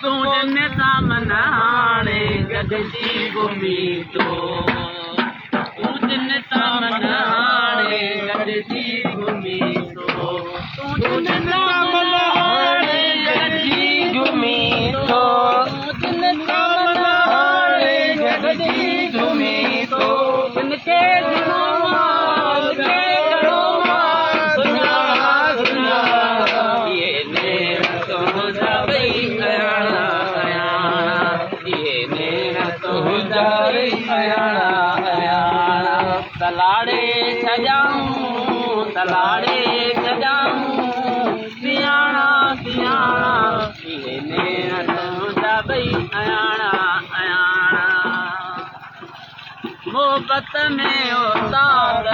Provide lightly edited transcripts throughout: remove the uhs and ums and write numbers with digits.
तूं जन सामने गॾिजी घुमी थो तूं जन सामने गॾिजी घुमी थो तूं जन सामने गॾिजी घुमी थो तूं जन सामने गॾिजी घुमी थो तिनखे तलाड़े सजाऊं तलाड़े सजाऊं सियाणा सियाणा ये नेण तुंहिंजा ॿई अयाणा अयाणा मोहबत में उस्ताद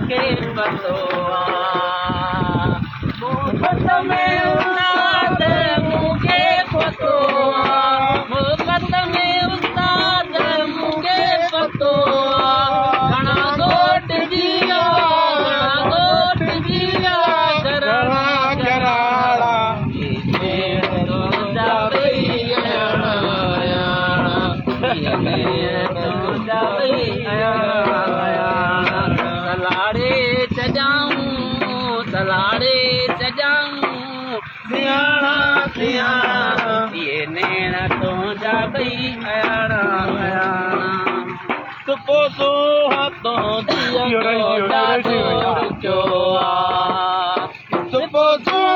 खे पतो आहे मोहबत में उस्ताद मूंखे पतो आहे मोहबत में उस्ताद मूंखे पतो तलाड़े सजाऊं तलाड़े सजाऊं सियाणा सियाणा ये नेण तुंहिंजा ॿई अयाणा अयाणा सुबुह जो हथों दिया ॾाढो ॾुखियो आहे सुबुह जो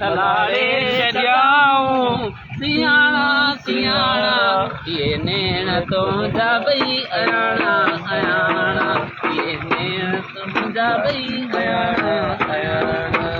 तलाड़े सजाऊं सियाणा सियाणा ये नेण तुंहिंजा ॿई अयाणा अयाणा ये नेण तुंहिंजा ॿई अयाणा अयाणा